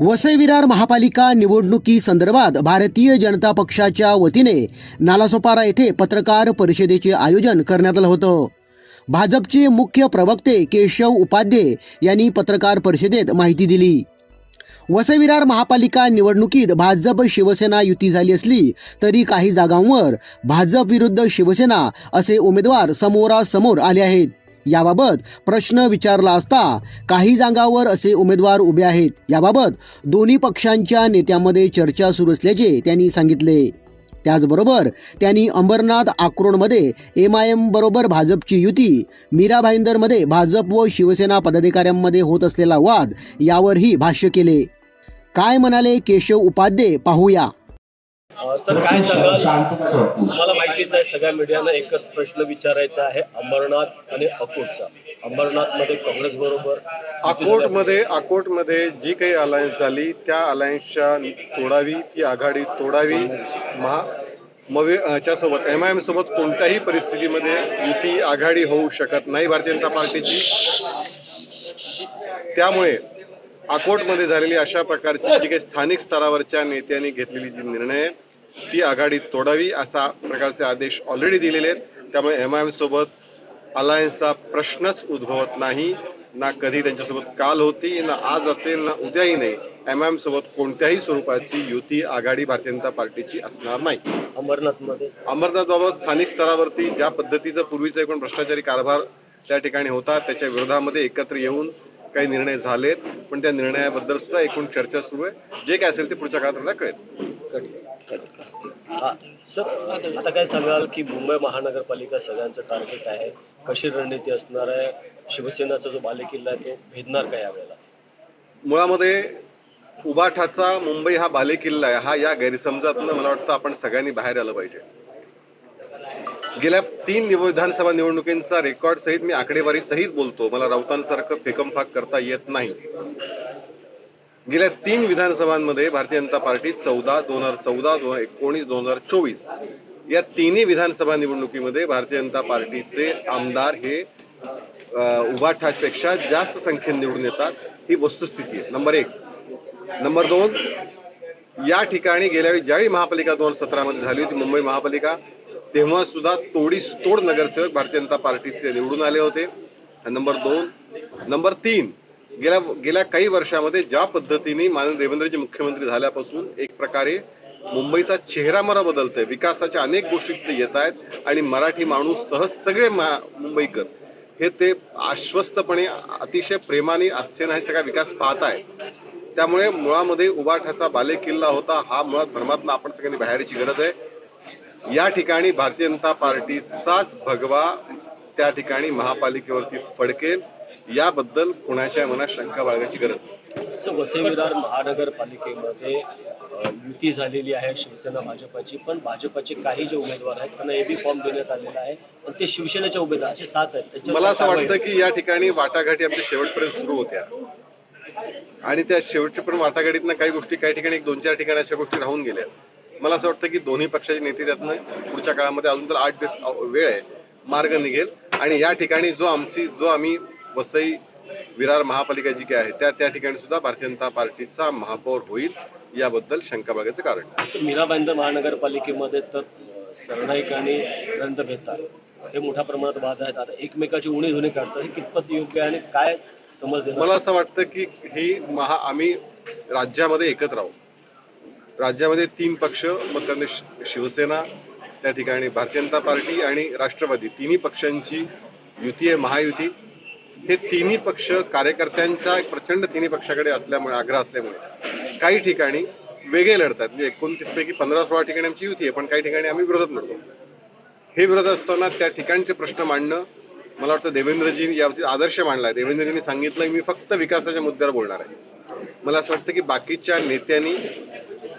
वसई विरार महापालिका निवडणुकीसंदर्भात भारतीय जनता पक्षाच्या वतीने नालासोपारा येथे पत्रकार परिषदेचे आयोजन करण्यात आलं होतं। भाजपचे मुख्य प्रवक्ते केशव उपाध्ये यांनी पत्रकार परिषदेत माहिती दिली। वसई विरार महापालिका निवडणुकीत भाजप शिवसेना युती झाली असली तरी काही जागांवर भाजप विरुद्ध शिवसेना असे उमेदवार समोरासमोर आले आहेत। याबाबत प्रश्न विचारला असता काही जागांवर असे उमेदवार उभे आहेत। याबाबत दोन्ही पक्षांच्या नेत्यांमध्ये चर्चा सुरू असल्याचे त्यांनी सांगितले। त्याचबरोबर त्यांनी अंबरनाथ आक्रोडमध्ये MIM बरोबर भाजपची युती, मीरा भाईंदरमध्ये भाजप व शिवसेना पदाधिकाऱ्यांमध्ये होत असलेला वाद यावरही भाष्य केले। काय म्हणाले केशव उपाध्ये पाहूया। सर काय सांगाल? तुम्हाला माहितीच आहे, सगळ्या मीडियाला एकच प्रश्न विचारायचा आहे अमरनाथ आणि अकोटचा। अमरनाथमध्ये काँग्रेस बरोबर, अकोटमध्ये जी काही अलायन्स झाली त्या अलायन्सच्या तोडावी, ती आघाडी तोडावी। च्यासोबत MIM सोबत कोणत्याही परिस्थितीमध्ये युती आघाडी होऊ शकत नाही भारतीय जनता पार्टीची। त्यामुळे अकोटमध्ये झालेली अशा प्रकारची जी काही स्थानिक स्तरावरच्या नेत्यांनी घेतलेली जी निर्णय ती आघाडी तोडावी असा प्रकारचे आदेश ऑलरेडी दिलेले आहेत। त्यामुळे MIM सोबत अलायन्सचा प्रश्नच उद्भवत नाही, ना कधी त्यांच्यासोबत काल होती, ना आज असेल, ना उद्याही नाही। MIM सोबत कोणत्याही स्वरूपाची युती आघाडी भारतीय जनता पार्टीची असणार नाही। अमरनाथबाबत स्थानिक स्तरावरती ज्या पद्धतीचा पूर्वीचा एकूण भ्रष्टाचारी कारभार त्या ठिकाणी होता त्याच्या विरोधामध्ये एकत्र येऊन काही निर्णय झालेत, पण त्या निर्णयाबद्दल सुद्धा एकूण चर्चा सुरू आहे। जे काय असेल ते पुढच्या काळात आपल्याला कळेल। सर आता काय सांगाल की मुंबई महानगरपालिका सगळ्यांचं टार्गेट आहे, कशी रणनीती असणार आहे? शिवसेनेचा जो बालेकिल्ला आहे तो भेदणार का यावेळेला? मुळामध्ये उबाठाचा मुंबई हा बालेकिल्ला आहे, हा या गैरसमजातून मला वाटतं आपण सगळ्यांनी बाहेर आलं पाहिजे। गेल्या 3 विधानसभा निवडणुकींचा रेकॉर्ड सहित मी आकडेवारी सहित बोलतो, मला राऊतांसारखं फेकमफाक करता येत नाही। गेल्या 3 विधानसभांमध्ये भारतीय जनता पार्टी 14, 2014, 2019, 2024 या तिन्ही विधानसभा निवडणुकीमध्ये भारतीय जनता पार्टीचे आमदार हे उबाठापेक्षा जास्त संख्येने निवडून येतात, ही वस्तुस्थिती आहे। नंबर 1। नंबर 2, या ठिकाणी गेल्या वेळी ज्यावेळी महापालिका 2017 मध्ये झाली होती मुंबई महापालिका, तेव्हा सुद्धा तोडीस-तोड नगरसेवक भारतीय जनता पार्टीचे निवडून आले होते। नंबर 2। नंबर 3, गेल्या काही वर्षामध्ये ज्या पद्धतीने माननीय देवेंद्रजी मुख्यमंत्री झाल्यापासून एक प्रकारे मुंबईचा चेहरामोहरा बदलतोय, विकासाच्या अनेक गोष्टी तिथे येत आहेत आणि मराठी माणूस सहज सगळे मुंबईकर हे ते आश्वस्तपणे अतिशय प्रेमाने आस्थेने हे सगळा विकास पाहत आहेत। त्यामुळे मुळामध्ये उबाठाचा बालेकिल्ला होता हा मुळात भ्रमातून आपण सगळ्यांनी बाहेरची गरज आहे। या ठिकाणी भारतीय जनता पार्टीचाच भगवा त्या ठिकाणी महापालिकेवरती फडकेल, याबद्दल कोणाच्या मनात शंका बाळगायची गरज नाही। वसई विरार महानगरपालिकेमध्ये युती झालेली आहे शिवसेना भाजपची, पण भाजपचे काही जे उमेदवार आहेत त्यांना AB फॉर्म देण्यात आलेला आहे, पण ते शिवसेनेचे उमेदवार असे 7 आहेत। मला असं वाटतं की या ठिकाणी वाटाघाटी आमच्या शेवटपर्यंत सुरू होत्या आणि त्या शेवटपर्यंत वाटाघाटीतनं काही गोष्टी काही ठिकाणी 1-2-4 ठिकाणी अशा गोष्टी राहून गेल्या। मला असं वाटतं की दोन्ही पक्षाचे नेते त्यातनं पुढच्या काळामध्ये अजून तर 8 दिवस वेळ आहे, मार्ग निघेल आणि या ठिकाणी जो आम्ही वसई विरार महापालिका जी काय आहे त्या ठिकाणी सुद्धा भारतीय जनता पार्टीचा महापौर होईल, याबद्दल शंका बाळगायचं कारण नाही। मीरा भाईंदर महानगरपालिकेमध्ये तर सरनाईक आणि रवींद्र भेटतात, हे मोठ्या प्रमाणात वाद आहेत। आता एकमेकाची उणीधुणी काढतात, हे कितपत योग्य आहे आणि काय समज देणार? मला असं वाटतं की आम्ही राज्यामध्ये एकत्र आहोत। राज्यामध्ये 3 पक्ष, मग त्याने शिवसेना, त्या ठिकाणी भारतीय जनता पार्टी आणि राष्ट्रवादी, तिन्ही पक्षांची युती आहे, महायुती। हे तिन्ही पक्ष कार्यकर्त्यांचा प्रचंड तिन्ही पक्षाकडे असल्यामुळे आग्रह असल्यामुळे काही ठिकाणी वेगळे लढतात। म्हणजे 29 पैकी 15-16 ठिकाणी आमची युती आहे, पण काही ठिकाणी आम्ही विरोधात लढतो। हे विरोधात असताना त्या ठिकाणचे प्रश्न मांडणं, मला वाटतं देवेंद्रजींनी यावरती आदर्श मांडलाय। देवेंद्रजींनी सांगितलं की मी फक्त विकासाच्या मुद्द्यावर बोलणार आहे। मला असं वाटतं की बाकीच्या नेत्यांनी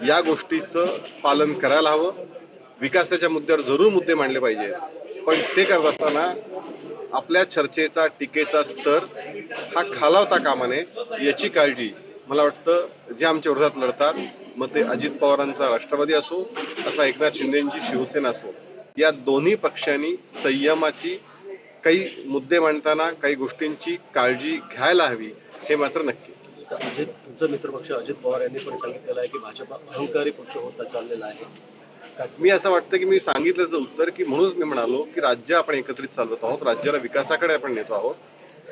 या गोष्टीचं पालन करायला हवं। विकासाच्या मुद्द्यावर जरूर मुद्दे मांडले पाहिजे, पण ते करत असताना आपल्या चर्चेचा, टीकेचा स्तर हा खालावता कामा नये, याची काळजी मला वाटतं जे आमच्या विरोधात लढतात, मग ते अजित पवारांचा राष्ट्रवादी असो अथवा एकनाथ शिंदेची शिवसेना असो, या दोन्ही पक्षांनी संयमाची, काही मुद्दे मांडताना काही गोष्टींची काळजी घ्यायला हवी, हे मात्र नक्की। तुमचा मित्रपक्ष अजित पवार यांनी पण सांगितलेलं आहे की भाजप अहंकारी पक्ष होता चाललेला आहे. मी असं वाटतं की मी सांगितल्याचं उत्तर की म्हणूनच मी म्हणालो की राज्य आपण एकत्रित चालवत आहोत, राज्याला विकासाकडे आपण नेतो आहोत.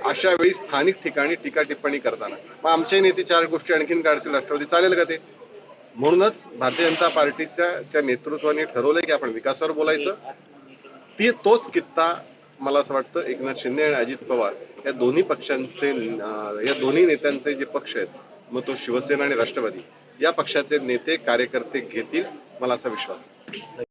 अशा वेळी स्थानिक ठिकाणी टीका टिप्पणी करताना मग आमचे नेते चार गोष्टी आणखीन काढतील राष्ट्रवादी, चालेल का ते? म्हणूनच भारतीय जनता पार्टीच्या नेतृत्वाने ठरवलंय की आपण विकासावर बोलायचं. तोच कित्ता मला असं वाटतं एकनाथ शिंदे आणि अजित पवार या दोन्ही पक्षांचे या दोन्ही नेत्यांचे जे पक्ष आहेत, मग तो शिवसेना आणि राष्ट्रवादी, या पक्षाचे नेते कार्यकर्ते घेतील, मला असा विश्वास आहे.